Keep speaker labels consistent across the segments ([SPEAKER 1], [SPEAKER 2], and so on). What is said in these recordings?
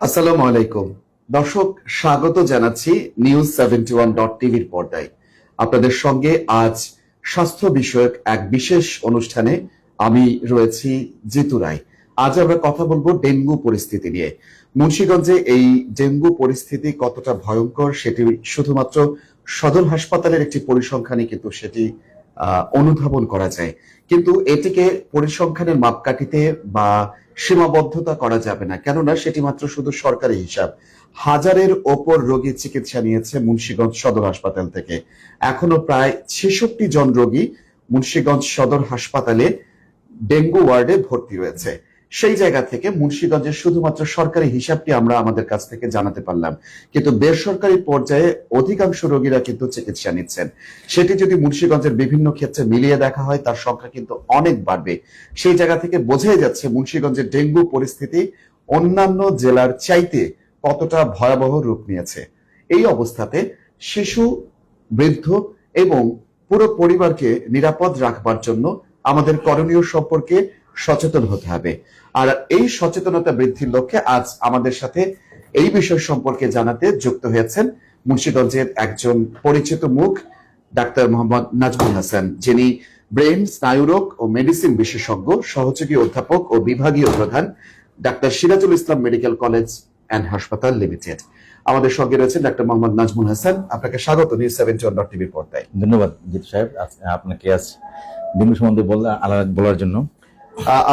[SPEAKER 1] আসসালামু আলাইকুম দর্শক, স্বাগত জানাচ্ছি নিউজ71.টিভির পর্দায়। আপনাদের সঙ্গে আজ স্বাস্থ্য বিষয়ক এক বিশেষ অনুষ্ঠানে আমি রয়েছি জিতু রায়। আজ আমরা কথা বলবো ডেঙ্গু পরিস্থিতি নিয়ে। মুন্সিগঞ্জে এই ডেঙ্গু পরিস্থিতি কতটা ভয়ঙ্কর সেটি শুধুমাত্র সদর হাসপাতালের একটি পরিসংখ্যানে কিন্তু সেটি অনুধাবন করা যায়, কিন্তু এটিকে পরিসংখ্যানের মাপকাঠিতে বা সীমাবদ্ধতা করা যাবে না, কেননা সেটি মাত্র শুধু সরকারি হিসাব। হাজারের ওপর রোগী চিকিৎসা নিয়েছে মুন্সিগঞ্জ সদর হাসপাতাল থেকে। এখনো প্রায় ৬৬ জন রোগী মুন্সিগঞ্জ সদর হাসপাতালে ডেঙ্গু ওয়ার্ডে ভর্তি রয়েছে। সেই জায়গা থেকে মুন্সিগঞ্জের শুধুমাত্র সরকারি হিসাবটি আমরা আমাদের কাছ থেকে জানাতে পারলাম, কিন্তু বেসরকারি পর্যায়ে অধিকাংশ রোগীরা কিন্তু চিকিৎসা নিচ্ছেন। সেটি যদি মুন্সিগঞ্জের বিভিন্ন ক্ষেত্রে মিলিয়ে দেখা হয় তার সংখ্যা কিন্তু অনেক বাড়বে। সেই জায়গা থেকে বোঝাই যাচ্ছে মুন্সিগঞ্জের ডেঙ্গু পরিস্থিতি অন্যান্য জেলার চাইতে কতটা ভয়াবহ রূপ নিয়েছে। এই অবস্থাতে শিশু, বৃদ্ধ এবং পুরো পরিবারকে নিরাপদ রাখবার জন্য আমাদের করণীয় সম্পর্কে সচেতন হতে হবে। আর এই সচেতনতা বৃদ্ধির লক্ষ্যে আজ আমাদের সাথে এই বিষয় সম্পর্কে জানাতে যুক্ত হয়েছেন মুন্সিগঞ্জের একজন পরিচিত মুখ, ডাক্তার মোহাম্মদ নাজমুল হাসান, যিনি ব্রেন, স্নায়ুরোগ ও মেডিসিন বিশেষজ্ঞ, সহযোগী অধ্যাপক ও বিভাগীয় প্রধান, doctor Sirajul Islam medical college and হাসপাতাল লিমিটেড। আমাদের সঙ্গে রয়েছেন ডাক্তার মোহাম্মদ নাজমুল হাসান। আপনাকে স্বাগত নিউজ71.টিভির পর্দায়।
[SPEAKER 2] ধন্যবাদ জিতু সাহেব, আপনাকে আজ ডেঙ্গু সম্বন্ধে বলার জন্য।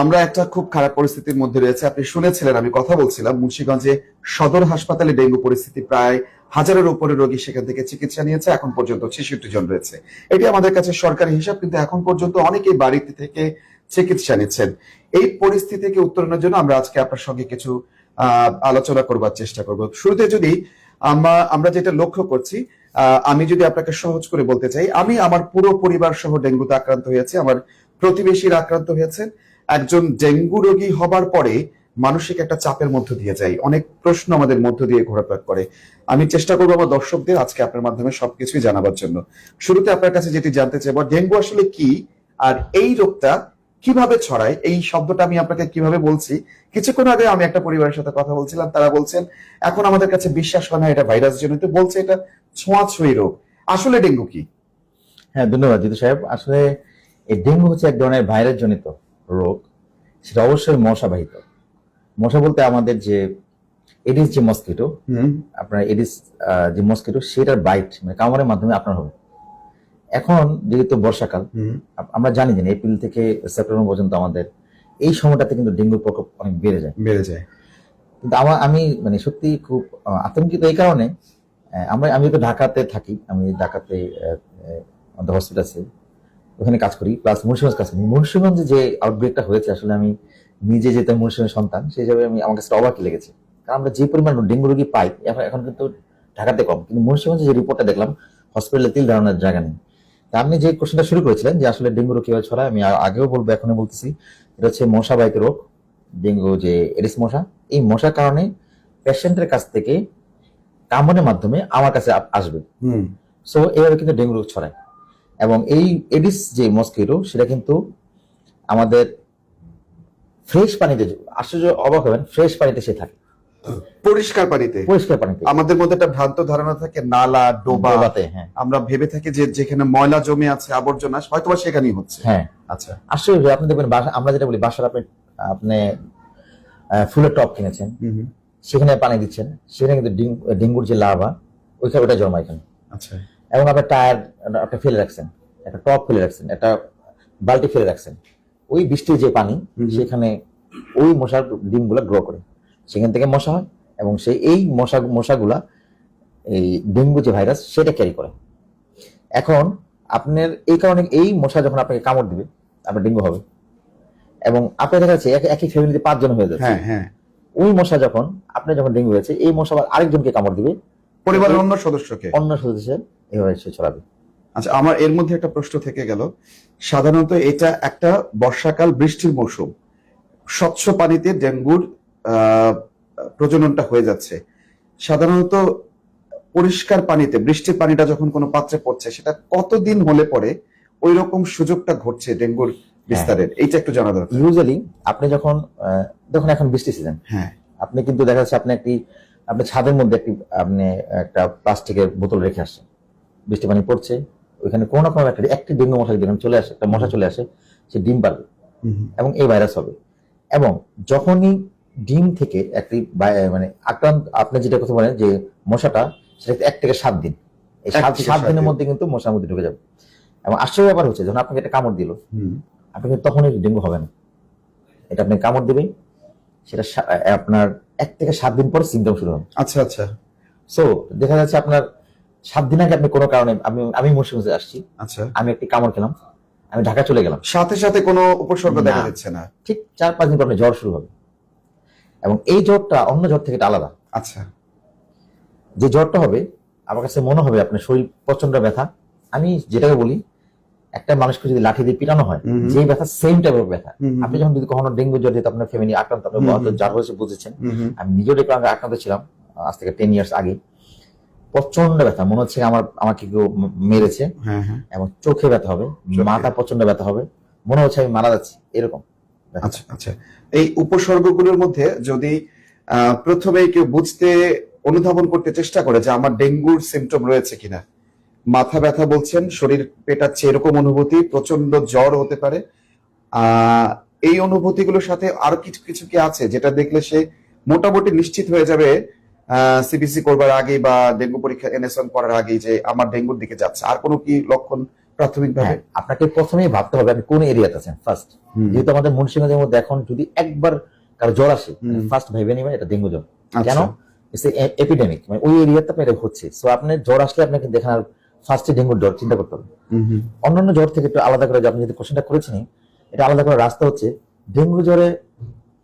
[SPEAKER 1] আমরা একটা খুব খারাপ পরিস্থিতির মধ্যে রয়েছে। আপনি শুনেছিলেন আমি কথা বলছিলাম, মুন্সিগঞ্জে সদর হাসপাতালে ডেঙ্গু পরিস্থিতি প্রায় হাজারের উপরে রোগী সেখান থেকে চিকিৎসা নিয়েছে। এখন পর্যন্ত ৬৬ জন রয়েছে। এটি আমাদের কাছে সরকারি হিসাব, কিন্তু এখন পর্যন্ত অনেকেই বাড়িতে থেকে চিকিৎসা নিচ্ছেন। এই পরিস্থিতি থেকে উত্তরণের জন্য আমরা আজকে আপনার সঙ্গে কিছু আলোচনা করবার চেষ্টা করব। শুরুতে যদি আমরা যেটা লক্ষ্য করছি, আমি যদি আপনাকে সহজ করে বলতে চাই, আমি আমার পুরো পরিবার সহ ডেঙ্গুতে আক্রান্ত হয়েছে। আমার প্রতিবেশীরা আক্রান্ত হয়েছেন। একজন ডেঙ্গু রোগী হবার পরে মানসিক একটা চাপের মধ্য দিয়ে যায়, অনেক প্রশ্ন আমাদের মধ্য দিয়ে ঘোরাফেরা করে। আমি চেষ্টা করবো আমার দর্শকদের আজকে আপনার মাধ্যমে সবকিছুই জানাবার জন্য। শুরুতে আপনার কাছে যেটি জানতে চাইব, ডেঙ্গু আসলে কি আর এই রোগটা কিভাবে ছড়ায়। এই শব্দটা আমি আপনাকে কিভাবে বলছি, কিছুক্ষণ আগে আমি একটা পরিবারের সাথে কথা বলছিলাম, তারা বলছেন এখন আমাদের কাছে বিশ্বাস হয় না এটা ভাইরাস জনিত, বলছে এটা ছোঁয়াছুঁয়ি রোগ। আসলে ডেঙ্গু কি?
[SPEAKER 2] হ্যাঁ, ধন্যবাদ জিতু সাহেব। আসলে এই ডেঙ্গু হচ্ছে এক ধরনের ভাইরাস জনিত রোগ। সেটা অবশ্যই মশাবাহিত। মশা বলতে আমাদের যে এডিস যে মস্কিটো, আপনার এডিস যে মস্কিটো, সেটার বাইট মানে কামড়ের মাধ্যমে আপনার হবে। এখন যেহেতু বর্ষাকাল, আমরা জানি যে এপ্রিল থেকে সেপ্টেম্বর পর্যন্ত আমাদের এই সময়টাতে কিন্তু ডেঙ্গুর প্রকোপ অনেক বেড়ে যায়। কিন্তু আমি মানে সত্যি খুব আতঙ্কিত এই কারণে, আমি তো ঢাকাতে থাকি, আমি ঢাকাতে আমাদের হসপিটাল আছে, ওখানে কাজ করি, প্লাস মুন্সিগঞ্জ কাজ করি। মুন্সিগঞ্জে যে আউটব্রেকটা হয়েছে, আসলে আমি নিজে যেতে মুন্সিগঞ্জের সন্তান, সেই হিসাবে আমার কাছে অবাকই লেগেছে। কারণ আমরা যে পরিমাণ ডেঙ্গু রোগী পাই এখন কিন্তু ঢাকাতে কম, কিন্তু মুন্সিগঞ্জে যে রিপোর্টটা দেখলাম, হসপিটালে তিল ধারণার জায়গা নেই। তা আপনি যে কোশ্চেনটা শুরু করেছিলেন যে আসলে ডেঙ্গু রোগ কিভাবে ছড়ায়, আমি আগেও বলবো, এখনো বলতেছি, এটা হচ্ছে মশাবাহিত রোগ। ডেঙ্গু যে এডিস মশা, এই মশার কারণে পেশেন্টের কাছ থেকে কামড়ের মাধ্যমে আমার কাছে আসবে। সো এইভাবে কিন্তু ডেঙ্গু রোগ ছড়ায়। এবং এই এডিস যে মস্কিটো, সেটা কিন্তু আমাদের ফ্রেশ পানিতে, আশ্চর্য অবাক হবেন, ফ্রেশ পানিতে সে থাকে,
[SPEAKER 1] পরিষ্কার পানিতে। আমাদের মধ্যে একটা ভ্রান্ত ধারণা থাকে নালা ডোবাতে,
[SPEAKER 2] হ্যাঁ,
[SPEAKER 1] আমরা ভেবে থাকি যে যেখানে ময়লা জমে আছে, আবর্জনা, হয়তো বা সেখানেই হচ্ছে।
[SPEAKER 2] হ্যাঁ, আচ্ছা, আশ্চর্য। আপনি দেখবেন আমরা যেটা বলি, বাসার আপনি ফুলের টব কিনেছেন, সেখানে পানি দিচ্ছেন, সেখানে কিন্তু ডেঙ্গুর যে লার্ভা ওইখানে ওটা জন্মায় এখানে। আচ্ছা। এবং আপনার টায়ার একটা ফেলে রাখছেন, একটা টব ফেলে রাখছেন, একটা বালতি ফেলে রাখছেন, ওই বৃষ্টির যে পানি, সেখানে ওই মশার ডিমগুলা গ্রো করে, সেখান থেকে মশা হয়, এবং এই মশাগুলা এই ডেঙ্গু যে ভাইরাস সেটা ক্যারি করে। এখন আপনার এই কারণে এই মশা যখন আপনাকে কামড় দিবে, আপনার ডেঙ্গু হবে। এবং আপনার দেখা যাচ্ছে একই ফ্যামিলিতে 5 জন হয়ে যাচ্ছে। ওই মশা যখন ডেঙ্গু হয়েছে, এই মশা আরেকজনকে কামড় দিবে,
[SPEAKER 1] পরিবারের অন্য সদস্যের
[SPEAKER 2] এভাবে সে ছড়াবে।
[SPEAKER 1] আচ্ছা, আমার এর মধ্যে একটা প্রশ্ন থেকে গেল। সাধারণত এটা একটা বর্ষাকাল, বৃষ্টির মৌসুম, স্বচ্ছ পানিতে ডেঙ্গুর প্রজননটা হয়ে যাচ্ছে। সাধারণত পরিষ্কার পানিতে, বৃষ্টির পানিটা যখন কোনো পাত্রে পড়ছে, সেটা কতদিন হলে পরে ওই রকম সুযোগটা ঘটছে ডেঙ্গুর বিস্তারের, এইটা একটু জানা দরকার।
[SPEAKER 2] ইউজুয়ালি আপনি যখন এখন বৃষ্টি সিজন, আপনি কিন্তু দেখা যাচ্ছে আপনি ছাদের মধ্যে আপনি একটা প্লাস্টিকের বোতল রেখে আসছেন, বৃষ্টি পানি পড়ছে, ওইখানে কোনো না কোনো একটি ডেঙ্গু মশা যদি চলে আসে, একটা মশা চলে আসে, সে ডিম পারবে এবং এই ভাইরাস হবে। এবং যখনই ডিম থেকে একটি মানে আক্রান্ত, আপনি যেটা কথা বলেন যে মশাটা, সেটা 1 থেকে 7 দিন, এই 7 দিনের মধ্যে কিন্তু মশার মধ্যে ঢুকে যাবে। এবং আশ্চর্য ব্যাপার হচ্ছে, যখন আপনাকে একটা কামড় দিল, আপনি কিন্তু তখনই ডেঙ্গু হবে না। এটা আপনি কামড় দিবেন, সেটা আপনার 1 থেকে 7 দিন পর সিমটম শুরু হবে।
[SPEAKER 1] আচ্ছা আচ্ছা।
[SPEAKER 2] সো দেখা যাচ্ছে আপনার 7 দিন আগে আপনি কোনো কারণে, আমি মুন্সিগঞ্জে আসছি,
[SPEAKER 1] আচ্ছা,
[SPEAKER 2] আমি একটি কামড় খেলাম, আমি ঢাকা চলে গেলাম,
[SPEAKER 1] সাথে সাথে কোনো উপসর্গ দেখা যাচ্ছে না,
[SPEAKER 2] ঠিক 4-5 দিন পর আপনার জ্বর শুরু হবে। এবং এই জ্বরটা অন্য জ্বর থেকে এটা আলাদা।
[SPEAKER 1] আচ্ছা,
[SPEAKER 2] যে জ্বরটা হবে, আমার কাছে মনে হবে আপনার শরীর প্রচন্ড ব্যথা। আমি যেটাকে বলি, একটা মানুষকে যদি লাঠি দিয়ে পিটানো হয়, যে ব্যথা, সেম টাইপের ব্যথা। আপনি যখন যদি কখনো ডেঙ্গু জ্বর দিয়ে আপনার ফ্যামিলি আক্রান্ত, আপনি যার হয়েছে বুঝেছেন, আমি নিজেও আক্রান্ত ছিলাম আজ থেকে 10 ইয়ার্স আগে। প্রচন্ড ব্যথা, মনে হচ্ছে আমাকে কেউ মেরেছে, এবং চোখে ব্যথা হবে, মাথা প্রচন্ড ব্যথা হবে, মনে হচ্ছে আমি মারা যাচ্ছি, এরকম।
[SPEAKER 1] আচ্ছা আচ্ছা। এই উপসর্গগুলোর মধ্যে যদি প্রথমেই কেউ বুঝতে, অনুধাবন করতে চেষ্টা করে যে আমার ডেঙ্গুর সিমটম রয়েছে কিনা, মাথা ব্যথা বলছেন, শরীর পেটাচ্ছে এরকম অনুভূতি, প্রচন্ড জ্বর হতে পারে, এই অনুভূতিগুলোর সাথে আরো কিছু কিছু কি আছে যেটা দেখলে সে মোটামুটি নিশ্চিত হয়ে যাবে সিবিসি করবার আগে বা ডেঙ্গু পরীক্ষা NS1 করার আগে যে আমার ডেঙ্গুর দিকে যাচ্ছে? আর কোনো কি লক্ষণ প্রাথমিকভাবে?
[SPEAKER 2] আপনাকে প্রথমেই ভাবতে হবে আপনি কোন এরিয়াতে আছেন ফার্স্ট। যেহেতু আমাদের মুন্সিগঞ্জের মধ্যে এখন যদি একবার কারো জ্বর আসে, ফার্স্ট ভেবে নিবেন এটা ডেঙ্গু জ্বর। কেন? এপিডেমিক, মানে ওই এরিয়াতে আপনার এটা হচ্ছে। সো আপনার জ্বর আসলে আপনাকে দেখার ফার্স্টে ডেঙ্গুর জ্বর চিন্তা করতে হবে। অন্যান্য জ্বর থেকে একটু আলাদা করে, আপনি যদি কোশ্চেনটা করেছেন, এটা আলাদা করে রাস্তা হচ্ছে, ডেঙ্গু জ্বরে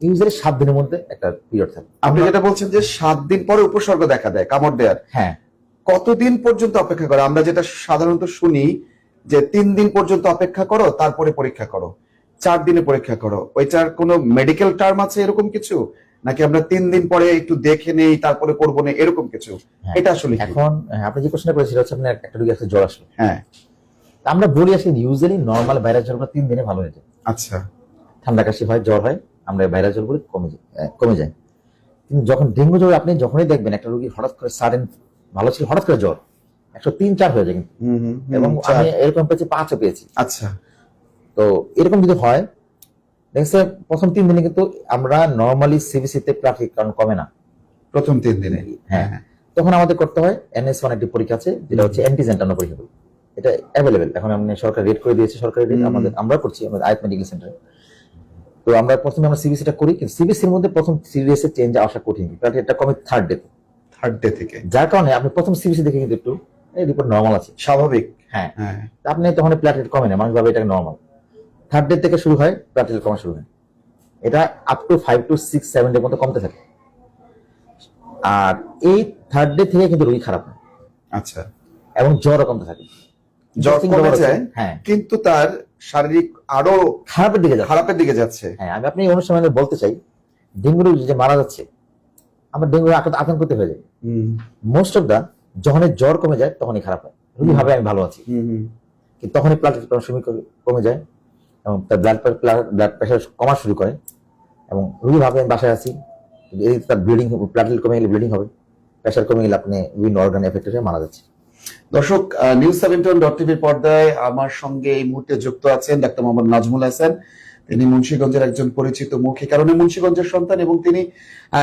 [SPEAKER 2] ইউজুয়ালি 7 দিনের মধ্যে একটা পিরিয়ড থাকে।
[SPEAKER 1] আপনি যেটা বলছেন যে 7 দিন পরে উপসর্গ দেখা দেয় কামড় দেওয়ার,
[SPEAKER 2] হ্যাঁ,
[SPEAKER 1] কতদিন পর্যন্ত অপেক্ষা করে? আমরা যেটা সাধারণত শুনি যে 3 দিন পর্যন্ত অপেক্ষা করো, তারপরে পরীক্ষা করো, 4 দিনে পরীক্ষা করো। ওইটার কোনো মেডিকেল টার্ম আছে এরকম কিছু, নাকি আমরা 3 দিন পরে একটু দেখে নেই তারপরে করবো না, এরকম কিছু? এটা আসলে
[SPEAKER 2] এখন আপনি যে কোশ্চেনটা করেছিলেন হচ্ছে আপনার একটা রোগী আছে জ্বর আসলো,
[SPEAKER 1] হ্যাঁ,
[SPEAKER 2] আমরা বলি আসলে ইউজুয়ালি নরমাল ভাইরাস জ্বর 3 দিনে ভালো হয়ে যায়।
[SPEAKER 1] আচ্ছা,
[SPEAKER 2] ঠান্ডা কাশি হয়, জ্বর হয়, আমরা ভাইরাস জ্বর বলি কমে যায়। কিন্তু যখন ডেঙ্গু জ্বর আপনি যখনই দেখবেন একটা রোগী হঠাৎ করে সাডেন ভালো ছিল, হঠাৎ করে জ্বর 103-4 হয়ে যায় কিন্তু। এবং আমি এরকম পেয়েছি, 5ও পেয়েছি।
[SPEAKER 1] আচ্ছা,
[SPEAKER 2] তো এরকম যদি হয়, দেখছে প্রথম 3 দিনে কিন্তু আমরা নরমালি সিবিসিতে প্লাটিক কারণ কমে না
[SPEAKER 1] প্রথম 3 দিনে।
[SPEAKER 2] হ্যাঁ, তখন আমাদের করতে হয় NS1 একটি পরীক্ষা আছে, যেটা হচ্ছে অ্যান্টিজেন টানো পরীক্ষা করি। এটা অ্যাভেলেবেল এখন, আপনি সরকার রেট করে দিয়েছে, সরকারি রেট আমরা করছি আমাদের আয়াত মেডিকেল সেন্টারে। তো আমরা প্রথমে সিবিসিটা করি, কিন্তু সিবিসির মধ্যে প্রথম সিরিয়াসে চেঞ্জ আসা কঠিন, এটা কমে থার্ড ডে থেকে, যার কারণে আপনি প্রথম সিবিসি দেখে কিন্তু একটু রিপোর্ট নরমাল আছে,
[SPEAKER 1] স্বাভাবিক।
[SPEAKER 2] হ্যাঁ, আপনি তখন প্লাটেলেট কমে না, মানুষ ভাবে এটা নরমাল। থার্ড ডে থেকে শুরু হয় প্লাটেলেট কমা শুরু হয়, এটা আপ টু 5 to 6-7 ডে পর্যন্ত কমতে থাকে। আর এই থার্ড ডে থেকে কিন্তু রোগী খারাপ হয়,
[SPEAKER 1] আচ্ছা,
[SPEAKER 2] এবং জ্বরও কমতে থাকে,
[SPEAKER 1] জ্বর কমে যায়,
[SPEAKER 2] হ্যাঁ,
[SPEAKER 1] কিন্তু তার শারীরিক আরো খারাপের দিকে যাচ্ছে।
[SPEAKER 2] হ্যাঁ, আমি আপনি এই অনুষ্ঠানে বলতে চাই, ডেঙ্গু রোগী যে মারা যাচ্ছে, আমার ডেঙ্গু আতঙ্কিত হয়ে যায়। মোস্ট অফ দা যখন জ্বর কমে যায় তখনই খারাপ হয়, রোগী ভাবে আমি ভালো আছি, কিন্তু তখনই প্লাটেলেট কমে যায় এবং তার ব্লাড প্রেশার কমা শুরু করে, এবং রোগী ভাবে আমি বাসায় আছি, তার ব্লিডিং, প্লাটেলেট কমে গেলে ব্লিডিং হবে, প্রেশার কমে গেলে আপনি বিভিন্ন অর্গান এফেক্টেড হয়ে মারা যাচ্ছে।
[SPEAKER 1] দর্শক, News71.tv পর্দায় আমার সঙ্গে এই মুহূর্তে যুক্ত আছেন ডাক্তার মোহাম্মদ নাজমুল হাসান। তিনি মুন্সিগঞ্জের একজন পরিচিত মুখ, এই কারণে মুন্সিগঞ্জের সন্তান, এবং তিনি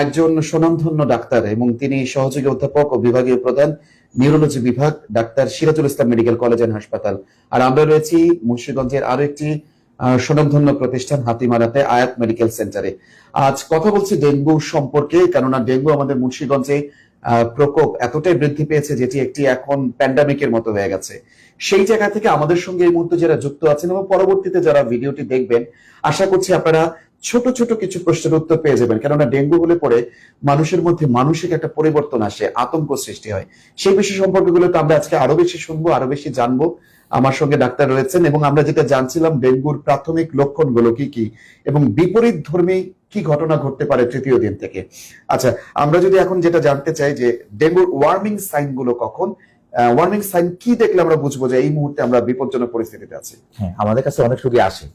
[SPEAKER 1] একজন স্বনামধন্য ডাক্তার, এবং তিনি সহযোগী অধ্যাপক ও বিভাগীয় প্রধান, নিউরোলজি বিভাগ, doctor Sirajul Islam medical college and হাসপাতাল। আর আমরা রয়েছি মুন্সিগঞ্জের আরো একটি স্বনামধন্য প্রতিষ্ঠান হাতিমারাতে, আয়াত মেডিকেল সেন্টারে। আজ কথা বলছি ডেঙ্গু সম্পর্কে, কেননা ডেঙ্গু আমাদের মুন্সিগঞ্জে প্রকোপ এতটাই বৃদ্ধি পেয়েছে যেটি একটি এখন প্যান্ডামিকের মতো হয়ে গেছে। সেই জায়গা থেকে আমাদের সঙ্গে এই মুহূর্তে যারা যুক্ত আছেন এবং পরবর্তীতে যারা ভিডিওটি দেখবেন, আশা করছি আপনারা ছোট ছোট কিছু প্রশ্নের উত্তর পেয়ে যাবেন, কেননা ডেঙ্গু হলে পরে মানুষের মধ্যে মানসিক একটা পরিবর্তন আসে, আতঙ্ক সৃষ্টি হয়। সেই বিষয় সম্পর্কগুলো তো আমরা আজকে আরো বেশি শুনবো, আরো বেশি জানবো। আমার সঙ্গে ডাক্তার রয়েছেন, এবং আমরা যেটা জানছিলাম ডেঙ্গুর প্রাথমিক লক্ষণগুলো কি কি, এবং বিপরীত ধর্মী কি ঘটনা ঘটতে পারে তৃতীয় দিন থেকে। আচ্ছা, আমরা যদি এখন যেটা জানতে চাই যে ডেঙ্গুর ওয়ার্মিং সাইন গুলো কখন, ওয়ার্মিং সাইন কি দেখলে আমরা বুঝবো যে এই মুহূর্তে আমরা বিপজ্জনক পরিস্থিতিতে আছি?
[SPEAKER 2] হ্যাঁ, আমাদের কাছে অনেক রোগী আসে,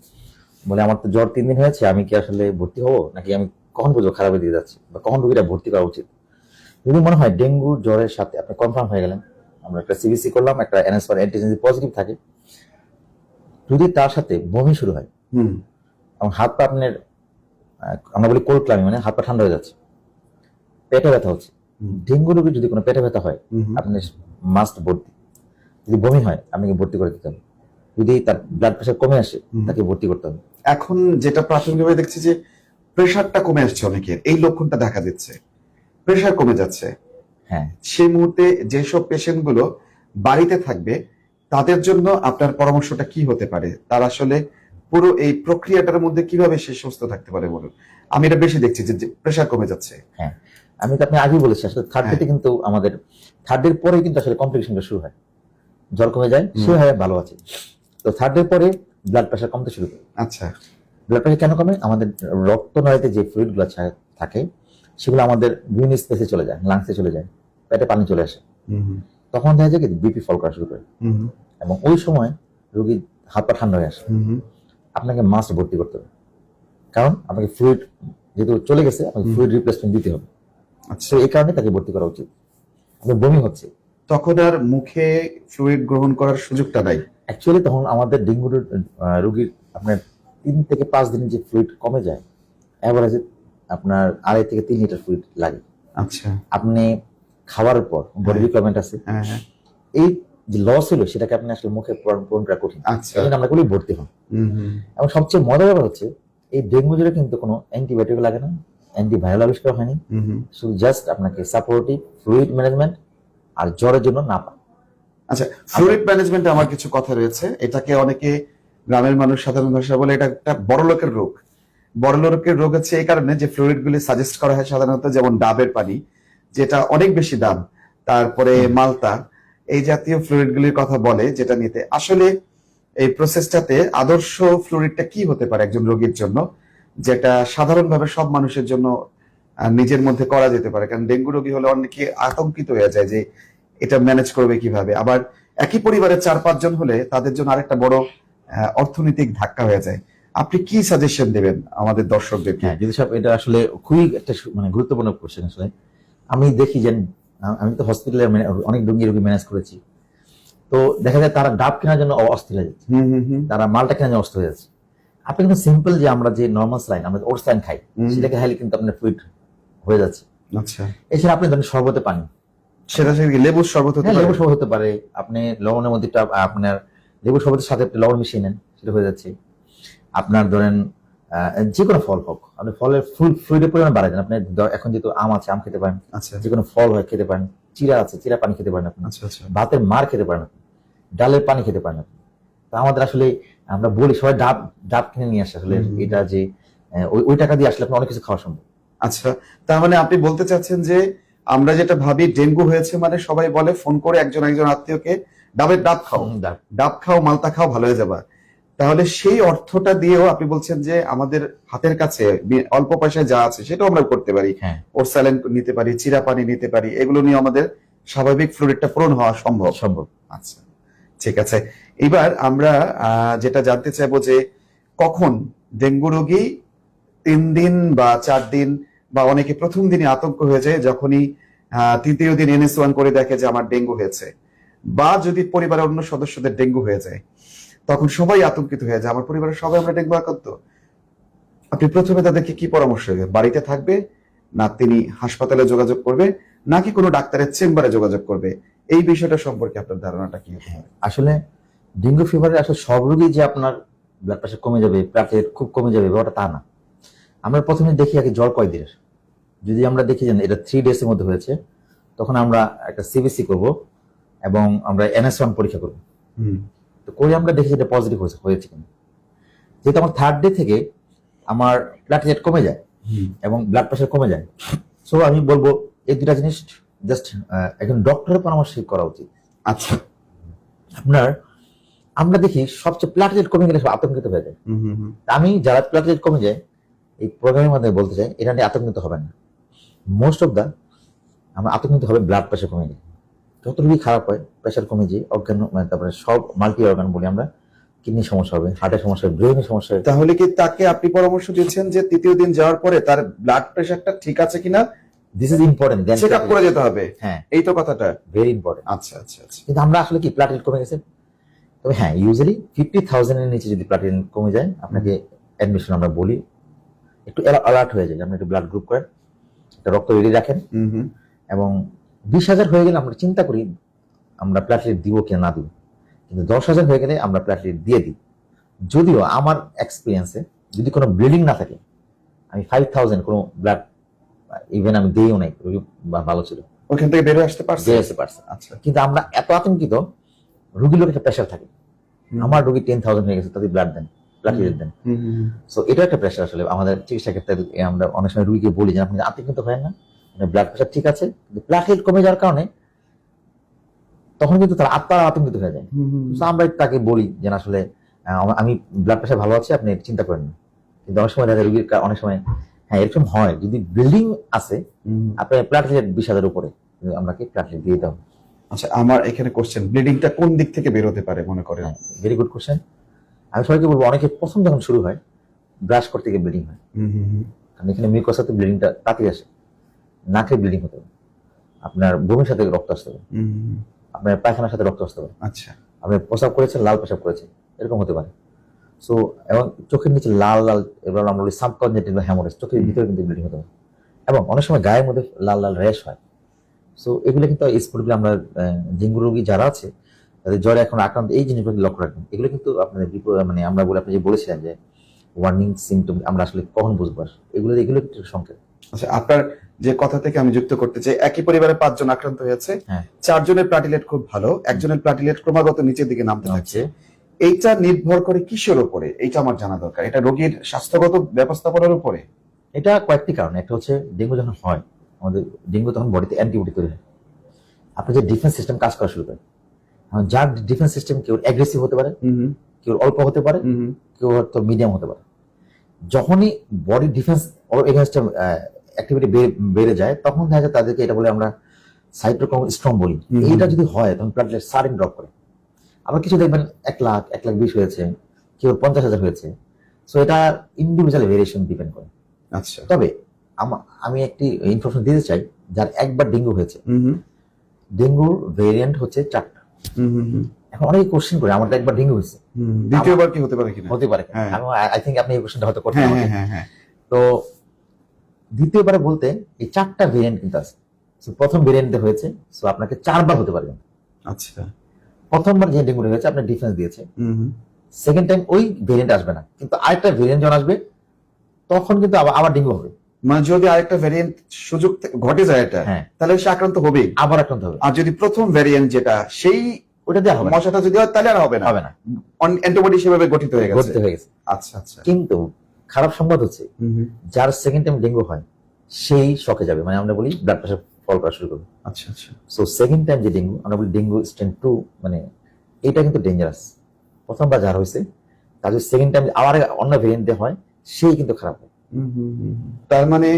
[SPEAKER 2] বলে আমার তো জ্বর 3 দিন হয়েছে, আমি কি আসলে ভর্তি হবো নাকি আমি কখন বুঝবো খারাপের দিকে যাচ্ছে বা কখন রোগীটা ভর্তি করা উচিত? যদি মনে হয় ডেঙ্গু জ্বরের সাথে আপনি কনফার্ম হয়ে গেলেন, আমরা একটা সিবিসি করলাম, একটা NS1 অ্যান্টিজেন পজিটিভ থাকে, যদি তার সাথে বমি শুরু হয়
[SPEAKER 1] হুম
[SPEAKER 2] এবং হাত পা আপনার আমরা বলি কোল্ড ক্লাইমিং, মানে হাত পা ঠান্ডা হয়ে যাচ্ছে, পেটে ব্যথা হচ্ছে, ডেঙ্গু রোগীর যদি কোনো পেটে ব্যথা হয় আপনি মাস্ট ভর্তি। যদি বমি হয় আপনাকে ভর্তি করে দিতে হবে। যদি তার ব্লাড প্রেশার কমে আসে তাকে ভর্তি করতে হবে।
[SPEAKER 1] এখন যেটা প্রাথমিকভাবে দেখছি যে প্রেশারটা কমে আসছে, অনেকের এই লক্ষণটা দেখা দিচ্ছে, প্রেশার কমে যাচ্ছে।
[SPEAKER 2] হ্যাঁ,
[SPEAKER 1] সেই মুহূর্তে যেসব পেশেন্ট গুলো বাড়িতে থাকবে তাদের জন্য আপনার পরামর্শটা কি হতে পারে? তার আসলে পুরো এই প্রক্রিয়াটার মধ্যে কিভাবে সে সুস্থ থাকতে পারে বলুন। আমি এটা বেশি দেখছি যে প্রেশার কমে যাচ্ছে।
[SPEAKER 2] হ্যাঁ, আমি তো আপনি আগেই বলেছি আসলে থার্ড ডেতে কিন্তু আমাদের থার্ড ডের পরে কিন্তু আসলে কমপ্লিকেশনটা শুরু হয়, জ্বর কমে যায়, সে হয় ভালো আছে। তো থার্ড ডের পরে ব্লাড প্রেশার কমতে শুরু করে।
[SPEAKER 1] আচ্ছা,
[SPEAKER 2] ব্লাড প্রেশার কেন কমে? আমাদের রক্তনালীতে যে ফ্লুইড গুলো থাকে সেগুলো আমাদের বিভিন্ন স্পেসে চলে যায়, লাংসে চলে যায়, পেটে পানি চলে আসে, তখন দেখা যায় কি বিপি ফল করা শুরু করে। এবং ওই সময় রোগীর হাত পা ঠান্ডা হয়ে আসে, আপনাকে মাস্ট ভর্তি করতে হবে, কারণ আপনাকে ফ্লুইড যেহেতু চলে গেছে আপনাকে ফ্লুইড রিপ্লেসমেন্ট দিতে হবে।
[SPEAKER 1] আচ্ছা,
[SPEAKER 2] তো এই কারণে তাকে ভর্তি করা উচিত। আপনার বমি হচ্ছে,
[SPEAKER 1] তখন আর মুখে ফ্লুইড গ্রহণ করার সুযোগটা নাই।
[SPEAKER 2] অ্যাকচুয়ালি তখন আমাদের ডেঙ্গু রোগীর আপনার 3 থেকে 5 দিনের যে ফ্লুইড কমে যায়, অ্যাভারেজে আপনার 2.5 থেকে 3 লিটার ফ্লুইড লাগে।
[SPEAKER 1] আচ্ছা,
[SPEAKER 2] আপনি খাওয়ার পর বডি রিকোয়ারমেন্ট আছে,
[SPEAKER 1] হ্যাঁ হ্যাঁ,
[SPEAKER 2] এই যে লস হলো সেটাকে আপনি আসলে মুখে পূরণ করা কঠিন।
[SPEAKER 1] আচ্ছা,
[SPEAKER 2] এই জন্য আমরা বলি ভর্তি হন। এবং সবচেয়ে মজার ব্যাপার হচ্ছে এই ডেঙ্গু জ্বরে কিন্তু কোনো অ্যান্টিবায়োটিক লাগে না, অ্যান্টিভাইরাল আবিষ্কার হয়নি, শুধু জাস্ট আপনাকে সাপোর্টিভ ফ্লুইড ম্যানেজমেন্ট আর জ্বরের জন্য না পান।
[SPEAKER 1] আচ্ছা, ফ্লুইড ম্যানেজমেন্টে আমার কিছু কথা রয়েছে। এটাকে অনেকে গ্রামের মানুষ সাধারণ ভাষা বলে এটা একটা বড় লোকের রোগ। বড় লোকের রোগ হচ্ছে এই কারণে যে ফ্লুইড গুলি সাজেস্ট করা হয় সাধারণত, যেমন ডাবের পানি যেটা অনেক বেশি দাম, তারপরে মালতা, এই জাতীয় ফ্লুইড গুলির কথা বলে, যেটা নিতে আসলে এই প্রসেসটাতে আদর্শ ফ্লুইডটা কি হতে পারে একজন রোগীর জন্য, যেটা সাধারণভাবে সব মানুষের জন্য নিজের মধ্যে করা যেতে পারে। কারণ ডেঙ্গু রোগী হলে অনেকে আতঙ্কিত হয়ে যায় যে এটা ম্যানেজ করবে কিভাবে। আবার একই পরিবারের 4-5 জন হলে তাদের জন্য আরেকটা বড় অর্থনৈতিক ধাক্কা হয়ে যায়। আপনি কি সাজেশন দেবেন আমাদের দর্শকদেরকে?
[SPEAKER 2] হ্যাঁ, যদি সাহেব, এটা আসলে খুবই একটা মানে গুরুত্বপূর্ণ কোশ্চেন। আসলে আমি দেখি যে আমি তো হসপিটালে অনেক রোগী ম্যানেজ করেছি, তো দেখা যায় তারা ডাব কেনার জন্য অস্থির হয়ে যাচ্ছে, তারা মালটা কেনার জন্য অস্থির হয়ে যাচ্ছে। আপনি কিন্তু সিম্পল যে আমরা যে নর্মাল স্যালাইন, আমরা ওটস স্যালাইন খাই, সেটাকে খাইলে কিন্তু আপনার ফ্লুইড হয়ে যাচ্ছে।
[SPEAKER 1] আচ্ছা,
[SPEAKER 2] এছাড়া আপনি ধরেন শরবতে পানি,
[SPEAKER 1] সেটা থেকে লেবুর শরবত হতে
[SPEAKER 2] হ্যাঁ
[SPEAKER 1] পারে?
[SPEAKER 2] লেবু শরবত হতে পারে, আপনি লবণের মধ্যে আপনার লেবু শরবতের সাথে আপনি লবণ মিশিয়ে নেন, সেটা হয়ে যাচ্ছে। আপনার ধরেন যে কোনো ফল হোক, আপনি ফলের ফ্লুইডের পরিমাণ বাড়ায় দেন। আপনি এখন যেহেতু আম আছে, আম খেতে পারেন,
[SPEAKER 1] আচ্ছা,
[SPEAKER 2] যে কোনো ফল হয় খেতে পারেন, চিরা আছে, চিরা পানি খেতে পারেন আপনি,
[SPEAKER 1] আচ্ছা, আচ্ছা,
[SPEAKER 2] ভাতের মার খেতে পারেন আপনি, ডালের পানি খেতে পারেন আপনি। তো আমাদের আসলে আমরা বলি সবাই ডাব ডাব কিনে নিয়ে আসে, আসলে এটা যে ওই টাকা দিয়ে আসলে আপনি অনেক কিছু খাওয়া সম্ভব।
[SPEAKER 1] আচ্ছা, তার মানে আপনি বলতে চাচ্ছেন যে আমরা যেটা ভাবি ডেঙ্গু হয়েছে মানে সবাই বলে ফোন করে একজন আত্মীয়কে ডাব খাও, ডাব খাও, মালতা খাও, ভালো হয়ে যাবা। তাহলে সেই অর্থটা দিয়েও আপনি বলছেন যে আমাদের হাতের কাছে অল্প পয়সায় যা আছে সেটাও আমরা করতে পারি।
[SPEAKER 2] হ্যাঁ,
[SPEAKER 1] ওর স্যালাইন নিতে পারি, চিরা পানি নিতে পারি, এগুলো নিয়ে আমাদের স্বাভাবিক ফ্লুইডটা পূরণ হওয়া সম্ভব।
[SPEAKER 2] সম্ভব।
[SPEAKER 1] আচ্ছা, ঠিক আছে। এবার আমরা যেটা জানতে চাইবো যে কখন ডেঙ্গু রোগী 3 দিন বা 4 দিন বা অনেকে প্রথম দিনই আতঙ্ক হয়ে যায় যখনই তৃতীয় দিন NS1 করে দেখে যে আমার ডেঙ্গু হয়েছে, বা যদি পরিবারের অন্য সদস্যদের ডেঙ্গু হয়ে যায় তখন সবাই আতঙ্কিত হয়ে যায়, আমার পরিবারের সবাই আমরা ডেঙ্গু আক্রান্ত। আপনি প্রথমে তাদেরকে কি পরামর্শ দেবেন? বাড়িতে থাকবে না তিনি হাসপাতালে যোগাযোগ করবে নাকি কোনো ডাক্তারের চেম্বারে যোগাযোগ করবে? এই বিষয়টা সম্পর্কে আপনার ধারণাটা কি?
[SPEAKER 2] আসলে ডেঙ্গু ফিভারে আসলে সব রোগী যে আপনার ব্লাড প্রেশার কমে যাবে, প্লেটলেট খুব কমে যাবে ব্যাপারটা তা না। আমরা প্রথমে দেখি আগে জ্বর কয় দিনের। যদি আমরা দেখি যে এটা 3 days এর মধ্যে হয়েছে, তখন আমরা একটা সিবিসি করব এবং আমরা NS1 পরীক্ষা করব। তো করে আমরা দেখি এটা পজিটিভ হয়েছে কিনা। যেহেতু আমার থার্ড ডে থেকে আমার প্লেটলেট কমে যায় এবং ব্লাড প্রেশার কমে যায়, সো আমি বলবো এই দুটা জিনিস জাস্ট একজন ডক্টরের পরামর্শ করা উচিত।
[SPEAKER 1] আচ্ছা,
[SPEAKER 2] আপনার আমরা দেখি সবচেয়ে প্লেটলেট কমে গেলে সব আতঙ্কিত হয়ে যায়। আমি যারা প্লেটলেট কমে যায় এই প্রোগ্রামের মাধ্যমে বলতে চাই এটা নিয়ে আতঙ্কিত হবেন না। মোস্ট অফ দা আমরা আতঙ্কিত হবে ব্লাড প্রেশার কমে যায়। যত রোগী খারাপ হয়, প্রেশার কমে যায়, অজ্ঞান, মানে তারপরে সব মাল্টি অর্গান বলি আমরা, কিডনি সমস্যা হবে, হার্টের সমস্যা হবে, ব্রেনের সমস্যা হবে।
[SPEAKER 1] তাহলে কি তাকে আপনি পরামর্শ দিচ্ছেন যে তৃতীয় দিন যাওয়ার পরে তার ব্লাড প্রেশারটা ঠিক আছে কিনা
[SPEAKER 2] this is important,
[SPEAKER 1] check up করে যেতে হবে?
[SPEAKER 2] হ্যাঁ,
[SPEAKER 1] এই তো কথাটা।
[SPEAKER 2] Very important.
[SPEAKER 1] আচ্ছা আচ্ছা আচ্ছা।
[SPEAKER 2] কিন্তু আমরা আসলে কি প্লাটিলেট কমে গেছে, তবে হ্যাঁ ইউজুয়ালি 50,000 এর নিচে যদি প্লাটিলেট কমে যায় আপনাকে অ্যাডমিশন আমরা বলি, একটু অ্যালার্ট হয়ে যায়, আপনি একটু ব্লাড গ্রুপ করেন, একটা রক্ত রেডি রাখেন, এবং 20,000 হয়ে গেলে আমরা চিন্তা করি আমরা প্লাটিলেট দিব কিনা না দিব, কিন্তু 10,000 হয়ে গেলে আমরা প্লাটিলেট দিয়ে দিই। যদিও আমার এক্সপিরিয়েন্সে যদি কোনো ব্লিডিং না থাকে, আমি 5,000 কোনো ব্লাড ইভেন আমি দিইও নাই, ভালো ছিল,
[SPEAKER 1] ওখান থেকে বেরিয়ে আসতে পারছে।
[SPEAKER 2] আচ্ছা, কিন্তু আমরা এত আতঙ্কিত, রুগীর লোক একটা প্রেশার থাকে, আমার রুগী 10,000 হয়ে গেছে, তাদের ব্লাড দেন, প্লাটিলেট দেন। সো এটা একটা প্রেশার আসলে আমাদের চিকিৎসা ক্ষেত্রে আমরা অনেক সময় রুগীকে বলি যে আপনি আতঙ্কিত হয়েন না, ব্লাড প্রেশার ঠিক আছে, কিন্তু প্লাটিলেট কমে যাওয়ার কারণে তখন কিন্তু তারা আত্মা আতঙ্কিত হয়ে যায়। আমরা তাকে বলি যে আসলে আমি ব্লাড প্রেশার ভালো আছে, আপনি চিন্তা করেন না। কিন্তু অনেক সময় দেখা রুগীর অনেক সময় হ্যাঁ এরকম হয়, যদি বিল্ডিং আছে আপনার প্লাটিলেট 20,000 উপরে, আমরা কি প্লাটিলেট দিয়ে দাও।
[SPEAKER 1] আচ্ছা, আমার এখানে কোশ্চেন, ব্লিডিংটা কোন দিক থেকে বের হতে পারে মনে করেন?
[SPEAKER 2] Very good question. আমি সবাইকে বলবো, অনেকে প্রথম যখন শুরু হয় ব্রাশ করতে গিয়ে ব্লিডিং হয়, কারণ এখানে মিউকাসে ব্লিডিংটা তাড়াতাড়ি আসে, নাকে ব্লিডিং হতে হবে, আপনার বমির সাথে রক্ত আসতে হবে, আপনার পায়খানার সাথে রক্ত আসতে হবে,
[SPEAKER 1] আচ্ছা,
[SPEAKER 2] আপনি প্রসাব করেছেন, লাল প্রসাব করেছেন, এরকম হতে পারে। সো এবং চোখের নিচে লাল লাল, এবার আমরা বলি সাবকনজেন্টাল হ্যামোরেজ, চোখের ভিতরে কিন্তু ব্লিডিং হতে পারে, এবং অনেক সময় গায়ের মধ্যে লাল লাল র্যাশ হয়। সো এগুলো কিন্তু স্পটগুলো আমরা ডেঙ্গু রোগী যারা আছে তাদের জ্বরে এখন আক্রান্ত, এই জিনিসগুলো লক্ষ্য রাখবেন। এগুলো কিন্তু আপনাদের মানে আমরা বলে আপনি যে বলেছিলেন যে ওয়ার্নিং সিমটম, আমরা আসলে কখন বুঝবো, এগুলো একটু সংকেত।
[SPEAKER 1] আচ্ছা, আপনার যে কথা থেকে আমি যুক্ত করতে চাই, একই পরিবারে 5 জন আক্রান্ত হয়েছে, 4 জনের প্লাটিলেট খুব ভালো, একজনের প্লাটিলেট ক্রমাগত নিচের দিকে নামতে থাকছে। এইটা নির্ভর করে কিসের উপরে? এইটা আমার জানা দরকার। এটা রোগীর স্বাস্থ্যগত ব্যবস্থাপনার উপরে?
[SPEAKER 2] এটা কয়েকটি কারণ। একটা হচ্ছে ডেঙ্গু যখন হয়, আমাদের ডেঙ্গু তখন বডিতে অ্যান্টিবডি তৈরি হয়, আপনার যে ডিফেন্স সিস্টেম কাজ করা শুরু করে। যার ডিফেন্স সিস্টেম কেউ অ্যাগ্রেসিভ হতে পারে, কেউ অল্প হতে পারে, কেউ হয়তো মিডিয়াম হতে পারে। যখনই বডি ডিফেন্স এগেইনস্ট অ্যাক্টিভিটি বেড়ে যায়, তখন দেখা যায় তাদেরকে এটা বলে আমরা সাইটোক্রোম স্ট্রং বলি। এইটা যদি হয় তখন প্লাটিলেট সাডেন ড্রপ করে। আবার কিছু দেখবেন 1,20,000 হয়েছে, কেউ 50,000 হয়েছে। সো এটা ইন্ডিভিজুয়াল ভেরিয়েশন ডিপেন্ড করে।
[SPEAKER 1] আচ্ছা,
[SPEAKER 2] তবে আমি একটি ইনফরমেশন দিতে চাই, যার একবার ডেঙ্গু হয়েছে, ডেঙ্গুর ভেরিয়েন্ট হচ্ছে 4টা। এখন অনেকে কোশ্চেন করে আমার একবার ডেঙ্গু হয়েছে,
[SPEAKER 1] দ্বিতীয়বার কি হতে পারে কিনা?
[SPEAKER 2] হতে পারে। আই থিংক আপনি এই কোশ্চেনটা হয়তো করতে পারেন। তো দ্বিতীয়বার বলতে এই 4টা ভেরিয়েন্ট কিন্তু আছে। প্রথম ভেরিয়েন্টে হয়েছে, সো আপনাকে 4বার হতে পারবে।
[SPEAKER 1] আচ্ছা,
[SPEAKER 2] প্রথমবার যে ডেঙ্গু হয়েছে আপনি ডিফেন্স দিয়েছে, সেকেন্ড টাইম ওই ভেরিয়েন্ট আসবে না, কিন্তু আরেকটা ভেরিয়েন্ট যখন আসবে তখন কিন্তু আবার ডেঙ্গু হবে।
[SPEAKER 1] মানে যদি আরেকটা ভেরিয়েন্ট সুযোগ ঘটে যায় এটা, তাহলে সে আক্রান্ত হবে,
[SPEAKER 2] আবার আক্রান্ত হবে।
[SPEAKER 1] আর যদি প্রথম ভেরিয়েন্ট যেটা সেই
[SPEAKER 2] ওটা দেওয়া হবে,
[SPEAKER 1] মশাটা যদি হয় তাহলে আর হবে না, অ্যান্টিবডি সেভাবে গঠিত হয়ে গেছে। আচ্ছা আচ্ছা।
[SPEAKER 2] কিন্তু খারাপ সংবাদ হচ্ছে, যার সেকেন্ড টাইম ডেঙ্গু হয় সেই শকে যাবে, মানে আমরা বলি ব্লাড প্রেশার ফল করা শুরু করবে।
[SPEAKER 1] আচ্ছা আচ্ছা।
[SPEAKER 2] সো সেকেন্ড টাইম যে ডেঙ্গু, আমরা বলি ডেঙ্গু স্ট্রেন 2, মানে এটা কিন্তু ডেঞ্জারাস। প্রথমবার যার হয়েছে তার যদি সেকেন্ড টাইম আবার অন্য ভেরিয়েন্টে হয়, সেই কিন্তু খারাপ হয়।
[SPEAKER 1] তার মানে